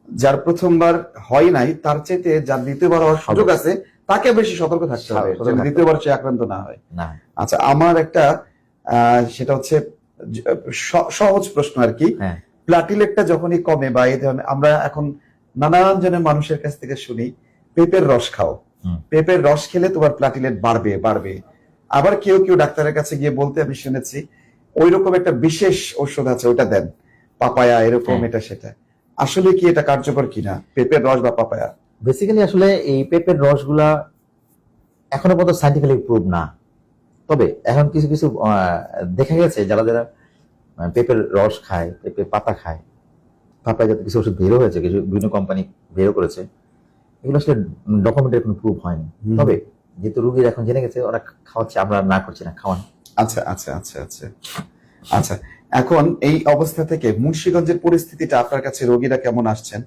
[SPEAKER 1] যার প্রথমবার হয় নাই তার চাইতে যার দ্বিতীয়বার হওয়ার সুযোগ আছে তাকে বেশি সতর্ক থাকতে হবে, যেন দ্বিতীয়বার সে আক্রান্ত না হয়। আচ্ছা, আমার একটা সেটা হচ্ছে সহজ প্রশ্ন আর কি, প্লাটিলেটটা যখনই কমে বা এই ধরনের, আমরা এখন নানান জনের মানুষের কাছ থেকে শুনি পেঁপের রস খাও, পেঁপের রস খেলে তোমার প্লাটিলেট বাড়বে বাড়বে। আবার কেউ কেউ ডাক্তারের কাছে গিয়ে বলতে আমি শুনেছি ওই রকম একটা বিশেষ ঔষধ আছে, ওটা দেন, পাপায়া এরকম, এটা সেটা। আসলে কি এটা কার্যকর কিনা, পেঁপের রস বা পাপায়া?
[SPEAKER 2] বেসিক্যালি আসলে এই পেঁপের রসগুলা এখনো পর্যন্ত সাইন্টিফিক্যালি প্রুভ না। তবে এখন কিছু কিছু দেখা গেছে যারা যারা পেঁপের রস খায়, পেঁপের পাতা খায়, পাপায়া যাতে কিছু ওষুধ বেরো হয়েছে, কিছু বিভিন্ন কোম্পানি বেরো করেছে, এগুলো আসলে ডকুমেন্টের কোনো প্রুফ হয়নি। তবে যেহেতু রুগীর এখন জেনে গেছে, ওরা খাওয়াচ্ছে, আমরা না করছি না, খাওয়ান।
[SPEAKER 1] আচ্ছা আচ্ছা আচ্ছা আচ্ছা আচ্ছা। এখন এই অবস্থা থেকে মুন্সিগঞ্জের পরিস্থিতিটা আপনার কাছে, রোগীরা কেমন আসছেন?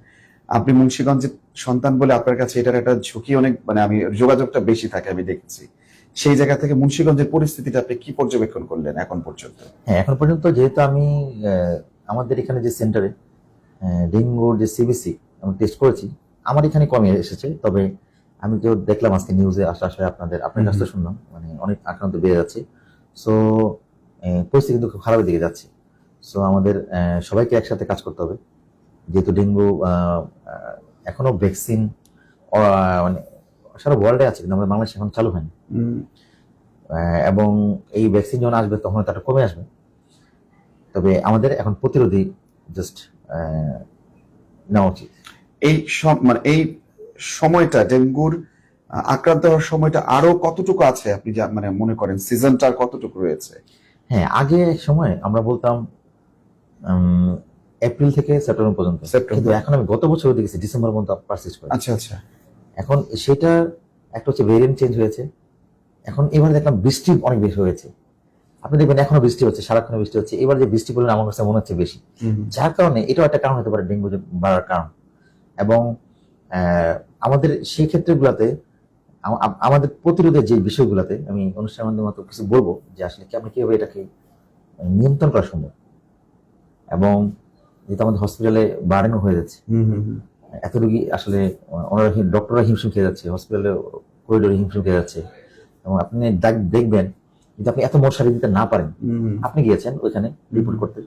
[SPEAKER 1] আপনি মুন্সিগঞ্জের সন্তান বলে আপনার কাছে এটার একটা ঝুঁকি অনেক, মানে আমি যোগাযোগটা বেশি থাকে আমি দেখছি। সেই জায়গা থেকে মুন্সিগঞ্জের পরিস্থিতিটা আপনি কি পর্যবেক্ষণ করলেন এখন পর্যন্ত?
[SPEAKER 2] হ্যাঁ, এখন পর্যন্ত যেহেতু আমি আমাদের এখানে যে সেন্টারে ডেঙ্গুর যে সিবিসি আমি টেস্ট করেছি, আমার এখানে কমে এসেছে। তবে আমি কেউ দেখলাম আজকে নিউজে আসলে আপনাদের কাছ থেকে শুনলাম, মানে অনেক আক্রান্ত বেড়ে যাচ্ছে। সো পরিস্থিতি কিন্তু খুব খারাপের দিকে যাচ্ছে। সো আমাদের সবাইকে একসাথে কাজ করতে হবে, যেহেতু ডেঙ্গু এখনো ভ্যাকসিন মানে সারা ওয়ার্ল্ডে আছে, কিন্তু আমাদের বাংলাদেশে এখন চালু হয়নি। এবং এই ভ্যাকসিন যখন আসবে তখন তাটা কমে আসবে। তবে আমাদের এখন প্রতিরোধী জাস্ট নেওয়া উচিত।
[SPEAKER 1] মানে এই সময়টা ডেঙ্গুর আক্রান্ত হওয়ার সময়টা আরো কতটুকু আছে আপনি মানে মনে করেন, সিজনটা আর কতটুকু রয়েছে?
[SPEAKER 2] হ্যাঁ, আগে সময় আমরা বলতাম এপ্রিল থেকে সেপ্টেম্বর পর্যন্ত, কিন্তু এখন আমি গত বছর দেখেছি ডিসেম্বর পর্যন্ত পারসিস্ট করে।
[SPEAKER 1] আচ্ছা আচ্ছা।
[SPEAKER 2] এখন সেটা একটা হচ্ছে ভেরিয়েন্ট চেঞ্জ হয়েছে। এখন এবার দেখলাম বৃষ্টি অনেক বেশি হয়েছে, আপনি দেখবেন এখনো বৃষ্টি হচ্ছে, সারাক্ষণ বৃষ্টি হচ্ছে। এবার যে বৃষ্টি পরিমাণ আমার কাছে মনে হচ্ছে বেশি, যার কারণে এটাও একটা কারণ হতে পারে ডেঙ্গু বাড়ার কারণ। এবং আমাদের সেই ক্ষেত্রগুলোতে আমাদের প্রতিরোধের যে বিষয়গুলোতে আমি অনুষ্ঠানের মাধ্যমে মাত্র কিছু বলবো, যে আসলে কি আমরা কিভাবে এটাকে নিয়ন্ত্রণ করা সম্ভব। এবং যেহেতু আমাদের হসপিটালে বার্ডেনও হয়ে যাচ্ছে, এত রোগী আসলে ওনারা ডক্টররা হিমশিম খেয়ে যাচ্ছে, হসপিটালে করিডোরে হিমশিম খেয়ে যাচ্ছে। এবং আপনি দেখবেন যদি আপনি এত মশারি দিতে না পারেন, আপনি গিয়েছেন ওইখানে রিপোর্ট করতে,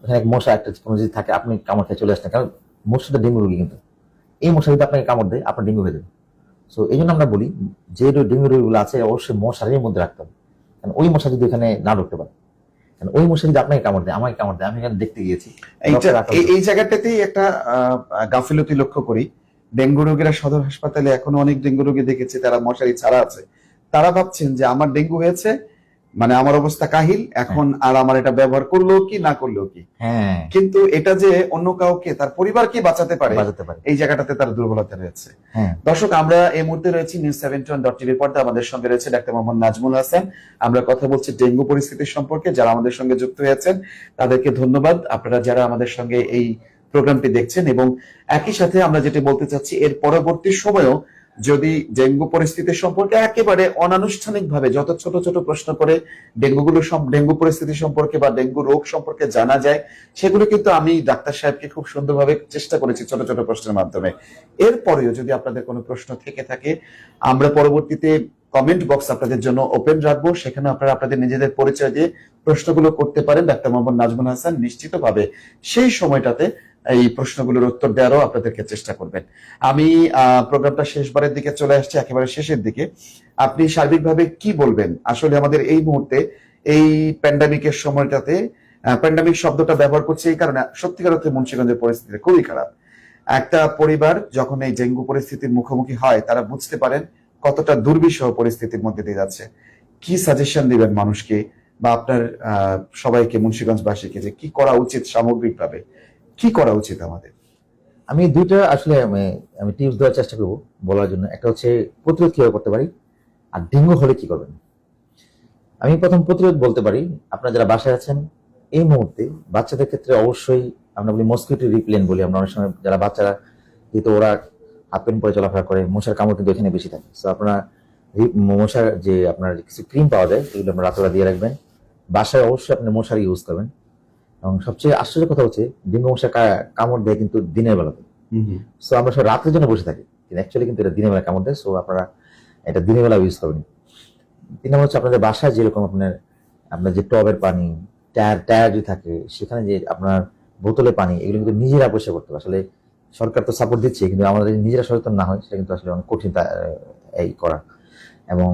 [SPEAKER 2] ওখানে এক মশা একটা কোনো যদি থাকে, আপনি কামড় খেয়ে চলে আসছেন, কারণ মশাটা ডেঙ্গু রোগী, কিন্তু এই মশা যদি আপনাকে কামড় দেয় আপনার ডেঙ্গু হয়ে যাবে। সো এই জন্য আমরা বলি যে ডেঙ্গু রোগীগুলো আছে অবশ্যই মশারির মধ্যে রাখতে হবে, কারণ ওই মশা যদি এখানে না ঢুকতে পারে, কারণ ওই মশা যদি আপনাকে কামড় দেয়, আমাকে কামড় দেয়, আমি এখানে দেখতে গিয়েছি।
[SPEAKER 1] এই জায়গাটাতেই একটা গাফিলতি লক্ষ্য করি। ডেঙ্গু রোগীরা সদর হাসপাতালে এখনো অনেক ডেঙ্গু রোগী দেখেছি তারা মশারি ছাড়া আছে। তারা ভাবছেন যে আমার ডেঙ্গু হয়েছে, মানে আমার অবস্থা কাহিল, এখন আর আমার এটা ব্যবহার করলেও কি না করলেও কি। কিন্তু এটা যে অন্য কাউকে, তার পরিবারকে বাঁচাতে পারে, এই জায়গাটাতে তার দুর্বলতা রয়েছে। দর্শক, আমরা এই মুহূর্তে রয়েছি news71.tv পর্দা। আমাদের সঙ্গে রয়েছে ডাক্তার মোহাম্মদ নাজমুল হাসান। আমরা কথা বলছি ডেঙ্গু পরিস্থিতির সম্পর্কে। যারা আমাদের সঙ্গে যুক্ত হয়েছেন তাদেরকে ধন্যবাদ, আপনারা যারা আমাদের সঙ্গে এই প্রোগ্রামটি দেখছেন। এবং একই সাথে আমরা যেটা বলতে চাচ্ছি, এর পরবর্তী সময়েও যদি ডেঙ্গু পরিস্থিতি সম্পর্কে একেবারে অনানুষ্ঠানিক ভাবে যত ছোট ছোট প্রশ্ন করে ডেঙ্গু পরিস্থিতি সম্পর্কে বা ডেঙ্গু রোগ সম্পর্কে জানা যায়, সেগুলো কিন্তু আমি ডাক্তার সাহেবকে খুব সুন্দরভাবে চেষ্টা করেছি ছোট ছোট প্রশ্নের মাধ্যমে। এরপরেও যদি আপনাদের কোনো প্রশ্ন থেকে থাকে, আমরা পরবর্তীতে কমেন্ট বক্স আপনাদের জন্য ওপেন রাখবো, সেখানে আপনারা আপনাদের নিজেদের পরিচয় দিয়ে প্রশ্নগুলো করতে পারেন। ডাক্তার মোহাম্মদ নাজমুল হাসান নিশ্চিতভাবে সেই সময়টাতে এই প্রশ্নগুলোর উত্তর দেওয়ারও আপনাদেরকে চেষ্টা করবেন। আমি প্রোগ্রামটা শেষবারের দিকে চলে আসছি, একেবারে শেষের দিকে। আপনি সার্বিকভাবে কি বলবেন আসলে আমাদের এই মুহূর্তে এই প্যান্ডামিকের সময়টাতে? প্যান্ডামিক শব্দটা ব্যবহার করছি এই কারণে, সত্যিকার অর্থে মুন্সিগঞ্জের পরিস্থিতি খুবই খারাপ। একটা পরিবার যখন এই ডেঙ্গু পরিস্থিতির মুখোমুখি হয়, তারা বুঝতে পারেন কতটা দুর্বিষহ পরিস্থিতির মধ্যে দিয়ে যাচ্ছে। কি সাজেশন দিবেন মানুষকে বা আপনার সবাইকে, মুন্সিগঞ্জবাসীকে, যে কি করা উচিত সামগ্রিকভাবে, কি করা উচিত আমাদের?
[SPEAKER 2] আমি দুইটা আসলে আমি টিপস দেওয়ার চেষ্টা করবো বলার জন্য। একটা হচ্ছে প্রতিরোধ কিভাবে করতে পারি, আর ডেঙ্গু হলে কি করবেন। আমি প্রথম প্রতিরোধ বলতে পারি, আপনারা যারা বাসায় আছেন এই মুহূর্তে, বাচ্চাদের ক্ষেত্রে অবশ্যই আমরা বলি মসকিটো রিপ্লেন বলি আমরা অনেক সময়, যারা বাচ্চারা যেহেতু ওরা হাফ প্যান্ট পরে চলাফেরা করে, মশার কামড় কিন্তু এখানে বেশি থাকে। তো আপনারা মশার যে আপনার কিছু ক্রিম পাওয়া যায়, এগুলো আপনার রাতেরা দিয়ে রাখবেন। বাসায় অবশ্যই আপনি মশারি ইউজ করবেন। এবং সবচেয়ে আশ্চর্য কথা হচ্ছে ডেঙ্গু মশা কামড় দেয় কিন্তু দিনের বেলাতে। সো আমরা সব রাতের জন্য বসে থাকি, কিন্তু অ্যাকচুয়ালি কিন্তু এটা দিনের বেলা কামড় দেয়। সো আপনারা এটা দিনের বেলা ইউজ করবেন। 3 নম্বর হচ্ছে আপনাদের বাসায় যেরকম আপনার যে টবের পানি, টায়ার যদি থাকে, সেখানে যে আপনার বোতলে পানি, এগুলো কিন্তু নিজেরা পরিষ্কার করতে হবে। আসলে সরকার তো সাপোর্ট দিচ্ছে, কিন্তু আমাদের নিজেরা সচেতন না হয় সেটা কিন্তু আসলে অনেক কঠিন এই করা। এবং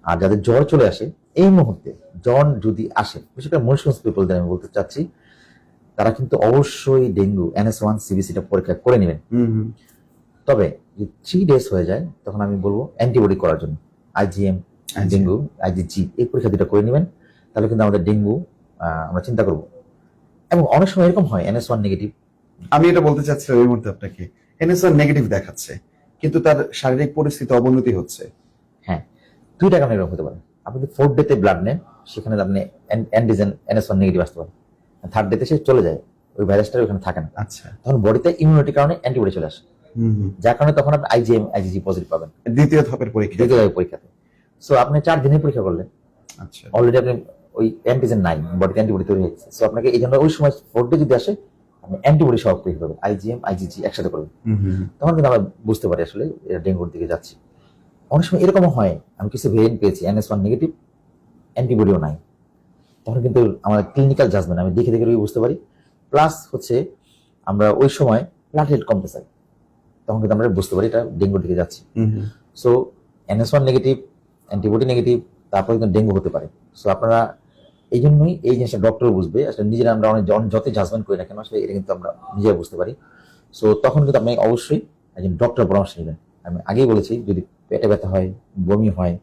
[SPEAKER 2] আর যাদের জ্বর চলে আসে এই মুহূর্তে, জ্বর যদি আসে, বিশেষ করে মুন্সিগঞ্জ পিপলদের আমি বলতে চাচ্ছি, তারা কিন্তু অবশ্যই ডেঙ্গু NS1 CBCটা পরীক্ষা করে নেবেন। তবে যদি 3 days হয়ে যায়, তখন আমি বলবো অ্যান্টিবডি করার জন্য IgM, ডেঙ্গু, IgG এই পরীক্ষা দুটো করে নেবেন। তাহলে কিন্তু আমাদের ডেঙ্গু আমরা চিন্তা করব। এবং অনেক সময় এরকম হয় NS1 নেগেটিভ।
[SPEAKER 1] আমি এটা বলতে চাচ্ছি ওই মুহূর্তে আপনাকে, NS1 নেগেটিভ দেখাচ্ছে কিন্তু তার শারীরিক পরিস্থিতি অবনতি হচ্ছে।
[SPEAKER 2] হ্যাঁ, 2টা কারণে এরকম হতে পারে। আপনি যদি 4th ডেতে ব্লাড নেন, সেখানে আপনি অ্যান্টিজেন NS1 নেগেটিভ আসতে পারে। 3rd ডেতে সে চলে যায়, ওই ভাইরাসটা ওখানে থাকে না।
[SPEAKER 1] আচ্ছা,
[SPEAKER 2] তখন বডিতে ইমিউনিটির কারণে অ্যান্টিবডি চলে আসে, যার কারণে তখন আপনি IgM, IgG পজিটিভ পাবেন
[SPEAKER 1] দ্বিতীয় ধাপের
[SPEAKER 2] পরীক্ষাতে। সো আপনি 4 দিনের পরীক্ষা করলেন,
[SPEAKER 1] আচ্ছা,
[SPEAKER 2] অলরেডি আপনি ওই অ্যান্টিজেন নাই, বডিতে অ্যান্টিবডি তৈরি হয়েছে। সো আপনাকে এই জন্য ওই সময় 4th ডে যদি আসে, আপনি অ্যান্টিবডি সহ পরীক্ষা করবেন, IgM, IgG একসাথে করবেন। তখন কিন্তু আমরা বুঝতে পারি আসলে এটা ডেঙ্গুর দিকে যাচ্ছে। অনেক সময় এরকমও হয়, আমি কিছু ভেরিয়েন্ট পেয়েছি NS1 নেগেটিভ, অ্যান্টিবডিও নাই। তখন কিন্তু আমাদের ক্লিনিক্যাল জাজমেন্ট আমি দেখে দেখে রোগী বুঝতে পারি, প্লাস হচ্ছে আমরা ওই সময় প্লাটেলেট কমতে চাই, তখন কিন্তু আমরা বুঝতে পারি এটা ডেঙ্গুর দিকে যাচ্ছে। So NS1 negative, antibody negative, তারপরে কিন্তু ডেঙ্গু হতে পারে। সো আপনারা এই জন্যই এই জিনিসটা ডক্টর বুঝবে, আসলে নিজেরা আমরা অনেক যতই জাজমেন্ট করি না কেন আসলে এটা কিন্তু আমরা নিজেরা বুঝতে পারি। সো তখন কিন্তু আপনি অবশ্যই একজন ডক্টর পরামর্শ নেবেন। আমি আগেই বলেছি, যদি পেটে ব্যথা হয়, বমি হয়,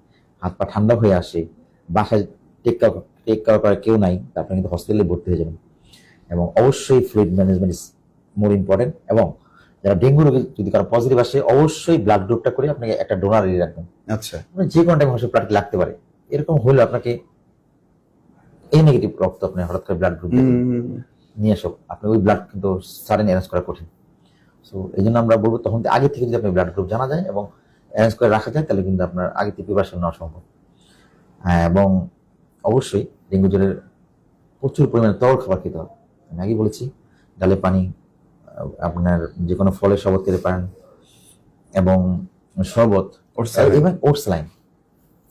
[SPEAKER 2] হাত পা ঠান্ডা হয়ে আসে, বাসায় টেক কেয়ার করার কেউ নাই, তারপরে কিন্তু হসপিটালে ভর্তি হয়ে যাবেন। এবং অবশ্যই fluid management is more important. এবং যারা ডেঙ্গু রোগী যদি কারো পজিটিভ আসে, অবশ্যই ব্লাড গ্রুপটা করে আপনাকে একটা ডোনার রেডি রাখবেন।
[SPEAKER 1] আচ্ছা,
[SPEAKER 2] যে কোনো টাইম হসপিটাল প্লাট লাগতে পারে, এরকম হলে আপনাকে এই নেগেটিভ রক্ত আপনি হঠাৎ করে ব্লাড গ্রুপ নিয়ে আসো, আপনি ওই ব্লাড কিন্তু সাডেন অ্যারেঞ্জ করা কঠিন। সো এই জন্য আমরা বলবো তখন আগে থেকে যদি আপনার ব্লাড গ্রুপ জানা যায় এবং অ্যারেঞ্জ করে রাখা যায়, তাহলে কিন্তু আপনার আগে থেকে প্রিপারেশন নেওয়া সম্ভব। হ্যাঁ, এবং অবশ্যই ডেঙ্গু জ্বরের প্রচুর পরিমাণে তরল খাবার খেতে হবে। আমি আগেই বলেছি, ডালে পানি, আপনার যে কোনো ফলের শরবত খেতে পারেন, এবং শরবত, এবং ওটস লাইন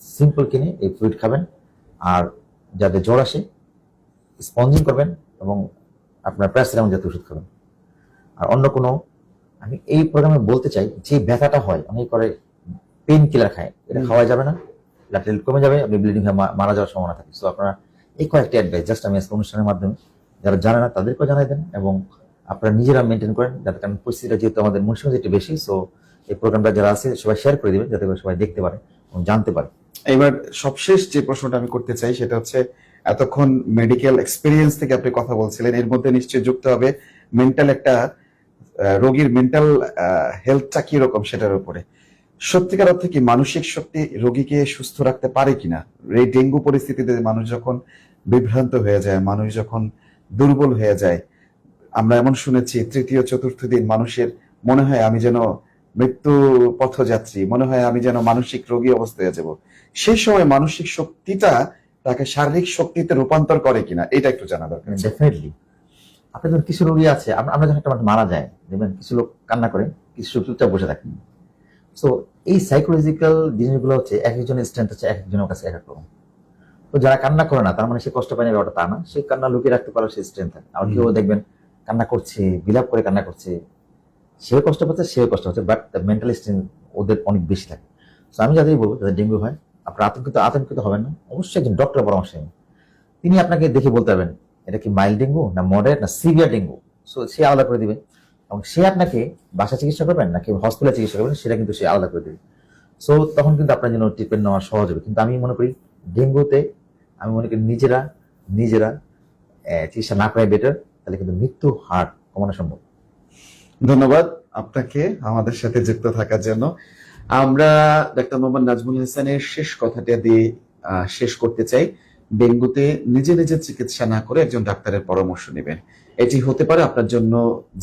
[SPEAKER 2] সিম্পল কিনে এই ফ্লুইড খাবেন। আর যাদের জ্বর আসে স্পঞ্জিং করবেন, এবং আপনার প্যারাসিটামল জাতীয় ওষুধ খাবেন। আর অন্য কোনো, আমি এই প্রোগ্রামে বলতে চাই, যে ব্যথাটা হয় অনেক করে পেইন কিলার খায়, এটা খাওয়া যাবে না, প্লেটলেট কমে যাবে, আপনি ব্লিডিং হয়ে মারা যাওয়ার সম্ভাবনা থাকে। সো আপনারা এই কয়েকটি অ্যাডভাইস জাস্ট আমি আজকে অনুষ্ঠানের মাধ্যমে যারা জানে না তাদেরকেও জানাই দেন, এবং আপনারা নিজেরা মেনটেন করেন, যাতে কারণ পরিস্থিতিটা যেহেতু আমাদের মুন্সিগঞ্জে একটু বেশি। সো এই প্রোগ্রামটা যারা আছে সবাই শেয়ার করে দিবেন, যাতে করে সবাই দেখতে পারে এবং জানতে পারে।
[SPEAKER 1] এবার সবশেষ যে প্রশ্নটা আমি করতে চাই সেটা হচ্ছে, এতক্ষণ মেডিকেল এক্সপিরিয়েন্স থেকে আপনি কথা বলছিলেন, এর মধ্যে নিশ্চয়ই যুক্ত হবে মেন্টাল একটা, রোগীর মেন্টাল হেলথটা কি রকম সেটার উপরে। সত্যিকার অর্থে কি মানসিক শক্তি রোগীকে সুস্থ রাখতে পারে কিনা? এই ডেঙ্গু পরিস্থিতিতে মানুষ যখন বিভ্রান্ত হয়ে যায়, মানুষ যখন দুর্বল হয়ে যায়, আমরা এমন শুনেছি তৃতীয় চতুর্থ দিন মানুষের মনে হয় আমি যেন মৃত্যু পথযাত্রী, মনে হয় আমি যেন মানসিক রোগী অবস্থায় যাব। সেই সময় মানসিক শক্তিটা তাকে শারীরিক শক্তিতে রূপান্তর করে কিনা, এটা একটু জানা দরকার।
[SPEAKER 2] ডেফিনেটলি আপনি যখন কিছু রোগী আছে, আমরা যখন একটা মানুষ মারা যায় দেখবেন কিছু লোক কান্না করে, কিছু লোক চুপচাপ বসে থাকে। সো এই সাইকোলজিক্যাল জিনিসগুলো হচ্ছে এক একজনের স্ট্রেংথ হচ্ছে এক একজনের কাছে এক এক রকম। তো যারা কান্না করে না তার মানে সে কষ্ট পায় না, ব্যাপারটা তা না, সে কান্না লুকিয়ে রাখতে পারে, সে স্ট্রেংথ থাকে। আর কেউ দেখবেন কান্না করছে, বিলাপ করে কান্না করছে, সেও কষ্ট পাচ্ছে, সেও কষ্ট হচ্ছে, বাট মেন্টাল স্ট্রেংথ ওদের অনেক বেশি থাকে। তো আমি যাদের বলবো, যাদের ডেঙ্গু হয়, আপনার আতঙ্কিত হবেন না, অবশ্যই একজন ডক্টর পরামর্শ নেবেন। তিনি আপনাকে দেখে বলতে পারবেন এটা কি মাইল্ড ডেঙ্গু না মডারেট না সিভিয়ার ডেঙ্গু। সো সে আলাদা করে দিবে, এবং সে আপনাকে বাসা চিকিৎসা করবেন নাকি হসপিটালে চিকিৎসা করবেন সেটা কিন্তু সে আলাদা করে দেবে। সো তখন কিন্তু আপনার জন্য ট্রিটমেন্ট নেওয়া সহজ হবে। কিন্তু আমি মনে করি ডেঙ্গুতে আমি মনে করি নিজেরা চিকিৎসা না করাই বেটার, তাহলে কিন্তু মৃত্যু হার কমানো সম্ভব।
[SPEAKER 1] ধন্যবাদ আপনাকে আমাদের সাথে যুক্ত থাকার জন্য। আমরা ডাক্তার মোহাম্মদ নাজমুল হাসানের শেষ কথাটা দিয়ে শেষ করতে চাই। ডেঙ্গুতে নিজে চিকিৎসা না করে একজন ডাক্তারের পরামর্শ নেবেন, এটি হতে পারে আপনার জন্য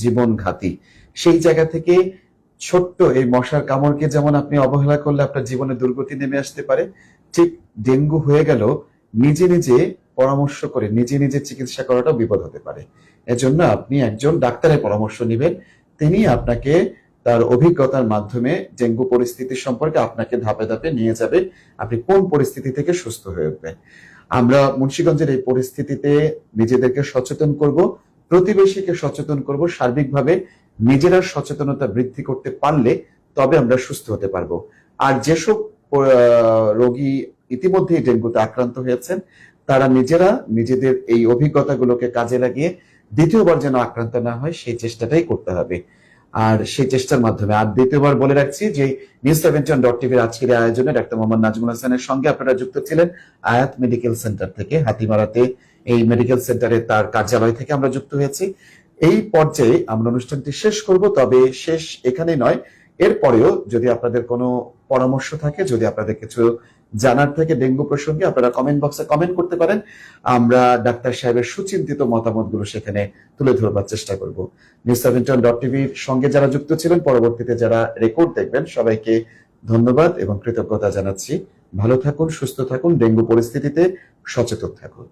[SPEAKER 1] জীবন ঘাতী। সেই জায়গা থেকে ছোট্ট এই মশার কামড়কে যেমন আপনি অবহেলা করলে আপনার জীবনে দুর্গতি নেমে আসতে পারে, ঠিক ডেঙ্গু হয়ে গেল নিজে পরামর্শ করে নিজে চিকিৎসা করাটাও বিপদ হতে পারে। এজন্য আপনি একজন ডাক্তারের পরামর্শ নেবেন, তিনি আপনাকে তার অভিজ্ঞতার মাধ্যমে ডেঙ্গু পরিস্থিতি সম্পর্কে আপনাকে ধাপে ধাপে নিয়ে যাবে, আপনি কোন পরিস্থিতি থেকে সুস্থ হয়ে উঠবেন। আমরা মুন্সিগঞ্জের এই পরিস্থিতিতে নিজেদেরকে সচেতন করব, প্রতিবেশীকে সচেতন করব, সার্বিকভাবে নিজেরা সচেতনতা বৃদ্ধি করতে পারলে তবে আমরা সুস্থ হতে পারবো। আর যেসব রোগী ইতিমধ্যে ডেঙ্গুতে আক্রান্ত হয়েছেন, তারা নিজেরা নিজেদের এই অভিজ্ঞতাগুলোকে কাজে লাগিয়ে দ্বিতীয়বার যেন আক্রান্ত না হয় সেই চেষ্টাটাই করতে হবে। আর সেই চেষ্টার মাধ্যমে আর দ্বিতীয়বার বলে রাখছি যে News71.tv আজকের আয়োজনে ডাক্তার মোহাম্মদ নাজমুল হাসানের সঙ্গে আপনারা যুক্ত ছিলেন আয়াত মেডিকেল সেন্টার থেকে, হাতিমারাতে এই মেডিকেল সেন্টারে তার কার্যালয় থেকে আমরা যুক্ত হয়েছি। এই পর্যায়ে আমরা অনুষ্ঠানটি শেষ করব, তবে শেষ এখানে নয়, এরপরেও যদি আপনাদের কোনো পরামর্শ থাকে, যদি আপনাদের কিছু জানার থাকে ডেঙ্গু প্রসঙ্গে, আপনারা কমেন্ট বক্সে কমেন্ট করতে পারেন। আমরা ডাক্তার সাহেবের সুচিন্তিত মতামতগুলো সেখানে তুলে ধরবার চেষ্টা করব। News71.tv-র সঙ্গে যারা যুক্ত ছিলেন, পরবর্তীতে যারা রেকর্ড দেখবেন, সবাইকে ধন্যবাদ এবং কৃতজ্ঞতা জানাচ্ছি। ভালো থাকুন, সুস্থ থাকুন, ডেঙ্গু পরিস্থিতিতে সচেতন থাকুন।